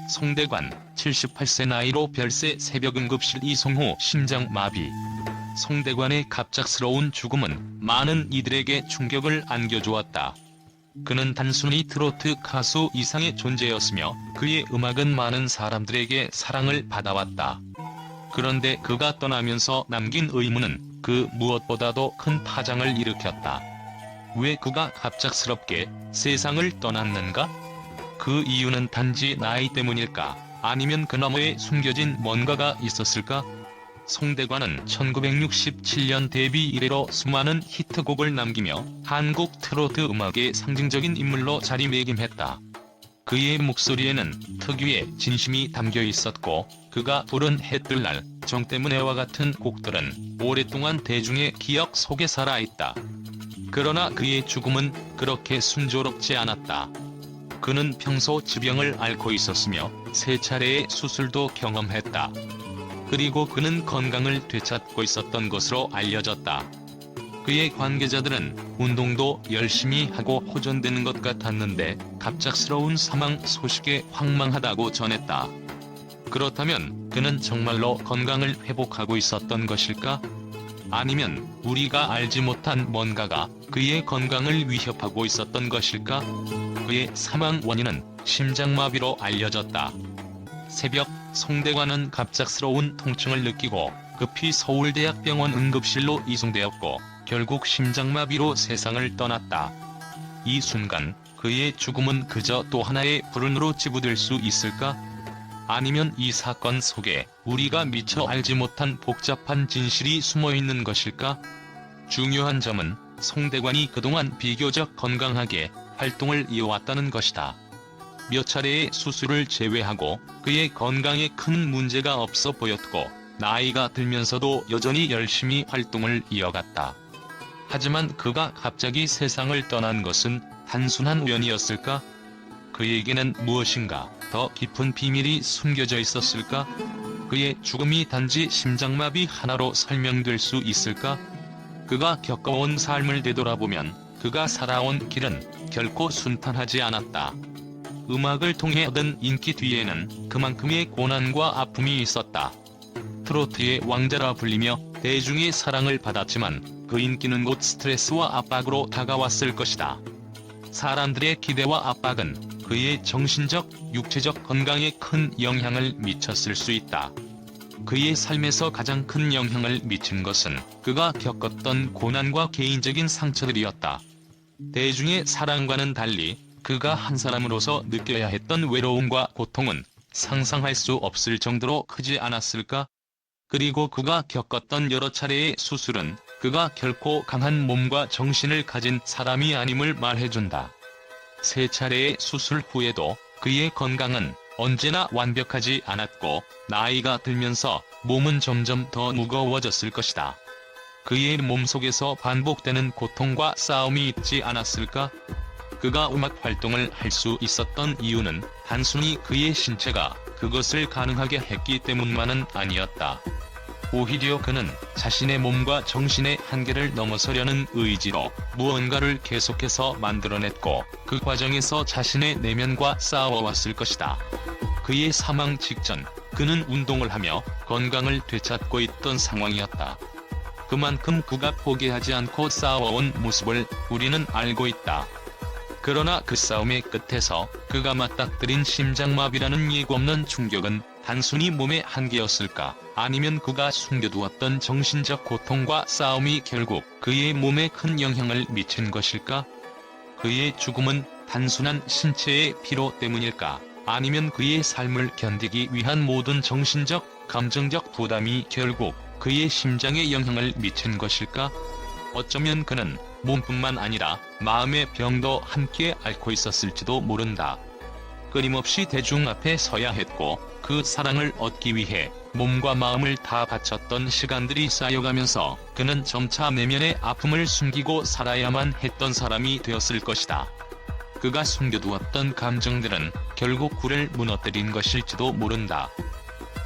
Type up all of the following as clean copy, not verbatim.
송대관 78세 나이로 별세 새벽응급실 이송 후 심장마비. 송대관의 갑작스러운 죽음은 많은 이들에게 충격을 안겨주었다. 그는 단순히 트로트 가수 이상의 존재였으며 그의 음악은 많은 사람들에게 사랑을 받아왔다. 그런데 그가 떠나면서 남긴 의문은 그 무엇보다도 큰 파장을 일으켰다. 왜 그가 갑작스럽게 세상을 떠났는가? 그 이유는 단지 나이 때문일까? 아니면 그 너머에 숨겨진 뭔가가 있었을까? 송대관은 1967년 데뷔 이래로 수많은 히트곡을 남기며 한국 트로트 음악의 상징적인 인물로 자리매김했다. 그의 목소리에는 특유의 진심이 담겨 있었고 그가 부른 해 뜰 날, 정 때문에와 같은 곡들은 오랫동안 대중의 기억 속에 살아있다. 그러나 그의 죽음은 그렇게 순조롭지 않았다. 그는 평소 지병을 앓고 있었으며 3차례의 수술도 경험했다. 그리고 그는 건강을 되찾고 있었던 것으로 알려졌다. 그의 관계자들은 운동도 열심히 하고 호전되는 것 같았는데 갑작스러운 사망 소식에 황망하다고 전했다. 그렇다면 그는 정말로 건강을 회복하고 있었던 것일까? 아니면 우리가 알지 못한 뭔가가 그의 건강을 위협하고 있었던 것일까? 그의 사망 원인은 심장마비로 알려졌다. 새벽, 송대관은 갑작스러운 통증을 느끼고 급히 서울대학병원 응급실로 이송되었고 결국 심장마비로 세상을 떠났다. 이 순간 그의 죽음은 그저 또 하나의 불운으로 치부될 수 있을까? 아니면 이 사건 속에 우리가 미처 알지 못한 복잡한 진실이 숨어있는 것일까? 중요한 점은 송대관이 그동안 비교적 건강하게 활동을 이어왔다는 것이다. 몇 차례의 수술을 제외하고 그의 건강에 큰 문제가 없어 보였고 나이가 들면서도 여전히 열심히 활동을 이어갔다. 하지만 그가 갑자기 세상을 떠난 것은 단순한 우연이었을까? 그에게는 무엇인가 더 깊은 비밀이 숨겨져 있었을까? 그의 죽음이 단지 심장마비 하나로 설명될 수 있을까? 그가 겪어온 삶을 되돌아보면 그가 살아온 길은 결코 순탄하지 않았다. 음악을 통해 얻은 인기 뒤에는 그만큼의 고난과 아픔이 있었다. 트로트의 왕자라 불리며 대중의 사랑을 받았지만 그 인기는 곧 스트레스와 압박으로 다가왔을 것이다. 사람들의 기대와 압박은 그의 정신적, 육체적 건강에 큰 영향을 미쳤을 수 있다. 그의 삶에서 가장 큰 영향을 미친 것은 그가 겪었던 고난과 개인적인 상처들이었다. 대중의 사랑과는 달리 그가 한 사람으로서 느껴야 했던 외로움과 고통은 상상할 수 없을 정도로 크지 않았을까? 그리고 그가 겪었던 여러 차례의 수술은 그가 결코 강한 몸과 정신을 가진 사람이 아님을 말해준다. 3차례의 수술 후에도 그의 건강은 언제나 완벽하지 않았고 나이가 들면서 몸은 점점 더 무거워졌을 것이다. 그의 몸속에서 반복되는 고통과 싸움이 있지 않았을까? 그가 음악 활동을 할 수 있었던 이유는 단순히 그의 신체가 그것을 가능하게 했기 때문만은 아니었다. 오히려 그는 자신의 몸과 정신의 한계를 넘어서려는 의지로 무언가를 계속해서 만들어냈고 그 과정에서 자신의 내면과 싸워왔을 것이다. 그의 사망 직전 그는 운동을 하며 건강을 되찾고 있던 상황이었다. 그만큼 그가 포기하지 않고 싸워온 모습을 우리는 알고 있다. 그러나 그 싸움의 끝에서 그가 맞닥뜨린 심장마비라는 예고 없는 충격은 단순히 몸의 한계였을까? 아니면 그가 숨겨두었던 정신적 고통과 싸움이 결국 그의 몸에 큰 영향을 미친 것일까? 그의 죽음은 단순한 신체의 피로 때문일까? 아니면 그의 삶을 견디기 위한 모든 정신적, 감정적 부담이 결국 그의 심장에 영향을 미친 것일까? 어쩌면 그는 몸뿐만 아니라 마음의 병도 함께 앓고 있었을지도 모른다. 끊임없이 대중 앞에 서야 했고 그 사랑을 얻기 위해 몸과 마음을 다 바쳤던 시간들이 쌓여가면서 그는 점차 내면의 아픔을 숨기고 살아야만 했던 사람이 되었을 것이다. 그가 숨겨두었던 감정들은 결국 굴을 무너뜨린 것일지도 모른다.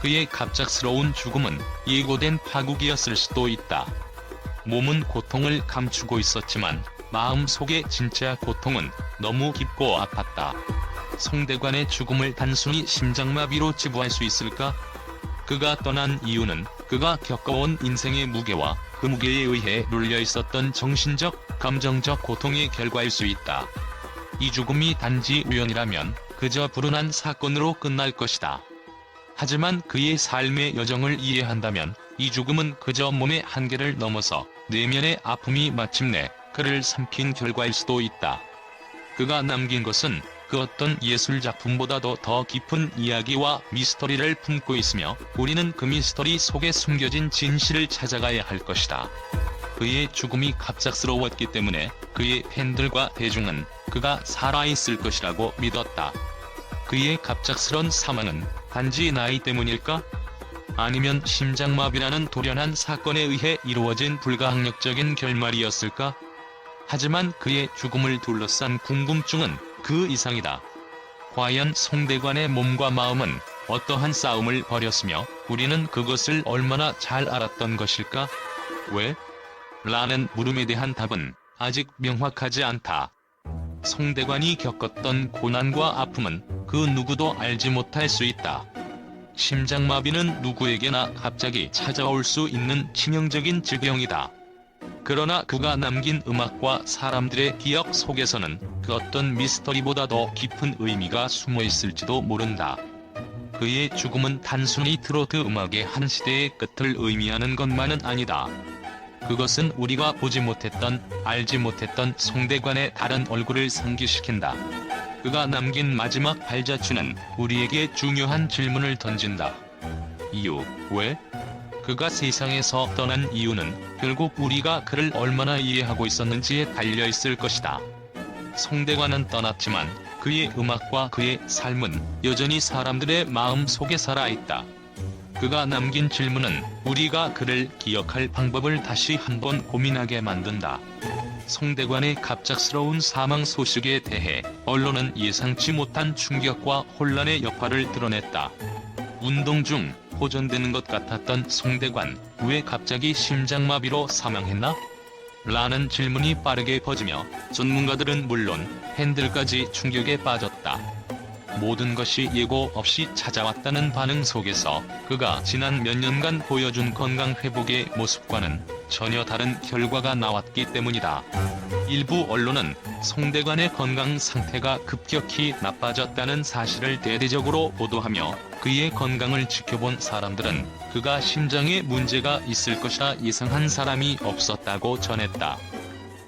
그의 갑작스러운 죽음은 예고된 파국이었을 수도 있다. 몸은 고통을 감추고 있었지만 마음 속의 진짜 고통은 너무 깊고 아팠다. 송대관의 죽음을 단순히 심장마비로 치부할 수 있을까? 그가 떠난 이유는 그가 겪어온 인생의 무게와 그 무게에 의해 눌려있었던 정신적, 감정적 고통의 결과일 수 있다. 이 죽음이 단지 우연이라면 그저 불운한 사건으로 끝날 것이다. 하지만 그의 삶의 여정을 이해한다면 이 죽음은 그저 몸의 한계를 넘어서 내면의 아픔이 마침내 그를 삼킨 결과일 수도 있다. 그가 남긴 것은 그 어떤 예술작품보다도 더 깊은 이야기와 미스터리를 품고 있으며 우리는 그 미스터리 속에 숨겨진 진실을 찾아가야 할 것이다. 그의 죽음이 갑작스러웠기 때문에 그의 팬들과 대중은 그가 살아있을 것이라고 믿었다. 그의 갑작스런 사망은 단지 나이 때문일까? 아니면 심장마비라는 돌연한 사건에 의해 이루어진 불가항력적인 결말이었을까? 하지만 그의 죽음을 둘러싼 궁금증은 그 이상이다. 과연 송대관의 몸과 마음은 어떠한 싸움을 벌였으며 우리는 그것을 얼마나 잘 알았던 것일까? 왜? 라는 물음에 대한 답은 아직 명확하지 않다. 송대관이 겪었던 고난과 아픔은 그 누구도 알지 못할 수 있다. 심장마비는 누구에게나 갑자기 찾아올 수 있는 치명적인 질병이다. 그러나 그가 남긴 음악과 사람들의 기억 속에서는 그 어떤 미스터리보다 더 깊은 의미가 숨어 있을지도 모른다. 그의 죽음은 단순히 트로트 음악의 한 시대의 끝을 의미하는 것만은 아니다. 그것은 우리가 보지 못했던, 알지 못했던 송대관의 다른 얼굴을 상기시킨다. 그가 남긴 마지막 발자취는 우리에게 중요한 질문을 던진다. 이유, 왜? 그가 세상에서 떠난 이유는 결국 우리가 그를 얼마나 이해하고 있었는지에 달려있을 것이다. 송대관은 떠났지만 그의 음악과 그의 삶은 여전히 사람들의 마음 속에 살아있다. 그가 남긴 질문은 우리가 그를 기억할 방법을 다시 한번 고민하게 만든다. 송대관의 갑작스러운 사망 소식에 대해 언론은 예상치 못한 충격과 혼란의 여파를 드러냈다. 운동 중 호전되는 것 같았던 송대관, 왜 갑자기 심장마비로 사망했나? 라는 질문이 빠르게 퍼지며 전문가들은 물론 팬들까지 충격에 빠졌다. 모든 것이 예고 없이 찾아왔다는 반응 속에서 그가 지난 몇 년간 보여준 건강 회복의 모습과는 전혀 다른 결과가 나왔기 때문이다. 일부 언론은 송대관의 건강 상태가 급격히 나빠졌다는 사실을 대대적으로 보도하며 그의 건강을 지켜본 사람들은 그가 심장에 문제가 있을 것이라 예상한 사람이 없었다고 전했다.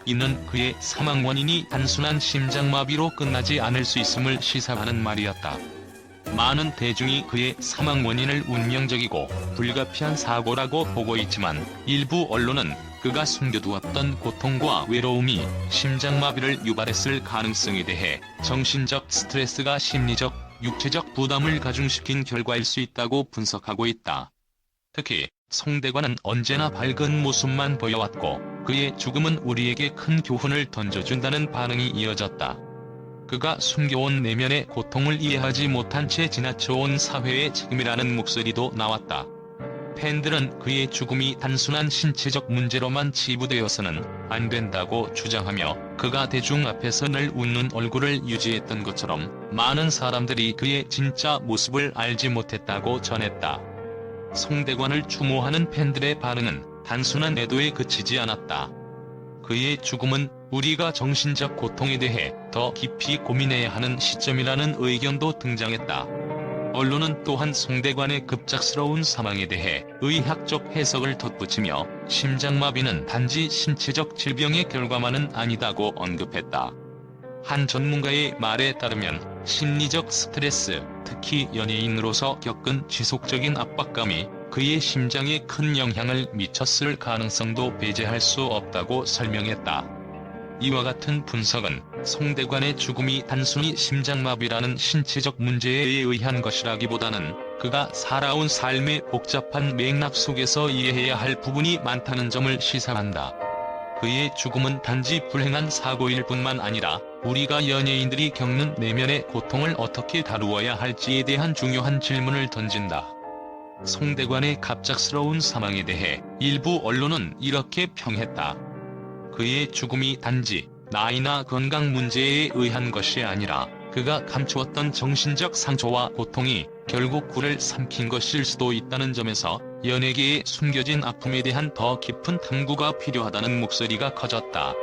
이는 그의 사망 원인이 단순한 심장마비로 끝나지 않을 수 있음을 시사하는 말이었다. 많은 대중이 그의 사망 원인을 운명적이고 불가피한 사고라고 보고 있지만 일부 언론은 그가 숨겨두었던 고통과 외로움이 심장마비를 유발했을 가능성에 대해 정신적 스트레스가 심리적, 육체적 부담을 가중시킨 결과일 수 있다고 분석하고 있다. 특히 송대관은 언제나 밝은 모습만 보여왔고 그의 죽음은 우리에게 큰 교훈을 던져준다는 반응이 이어졌다. 그가 숨겨온 내면의 고통을 이해하지 못한 채 지나쳐온 사회의 책임이라는 목소리도 나왔다. 팬들은 그의 죽음이 단순한 신체적 문제로만 치부되어서는 안 된다고 주장하며 그가 대중 앞에서 늘 웃는 얼굴을 유지했던 것처럼 많은 사람들이 그의 진짜 모습을 알지 못했다고 전했다. 송대관을 추모하는 팬들의 반응은 단순한 애도에 그치지 않았다. 그의 죽음은 우리가 정신적 고통에 대해 더 깊이 고민해야 하는 시점이라는 의견도 등장했다. 언론은 또한 송대관의 급작스러운 사망에 대해 의학적 해석을 덧붙이며 심장마비는 단지 신체적 질병의 결과만은 아니다고 언급했다. 한 전문가의 말에 따르면 심리적 스트레스, 특히 연예인으로서 겪은 지속적인 압박감이 그의 심장에 큰 영향을 미쳤을 가능성도 배제할 수 없다고 설명했다. 이와 같은 분석은 송대관의 죽음이 단순히 심장마비라는 신체적 문제에 의한 것이라기보다는 그가 살아온 삶의 복잡한 맥락 속에서 이해해야 할 부분이 많다는 점을 시사한다. 그의 죽음은 단지 불행한 사고일 뿐만 아니라 우리가 연예인들이 겪는 내면의 고통을 어떻게 다루어야 할지에 대한 중요한 질문을 던진다. 송대관의 갑작스러운 사망에 대해 일부 언론은 이렇게 평했다. 그의 죽음이 단지 나이나 건강 문제에 의한 것이 아니라 그가 감추었던 정신적 상처와 고통이 결국 그를 삼킨 것일 수도 있다는 점에서 연예계의 숨겨진 아픔에 대한 더 깊은 탐구가 필요하다는 목소리가 커졌다.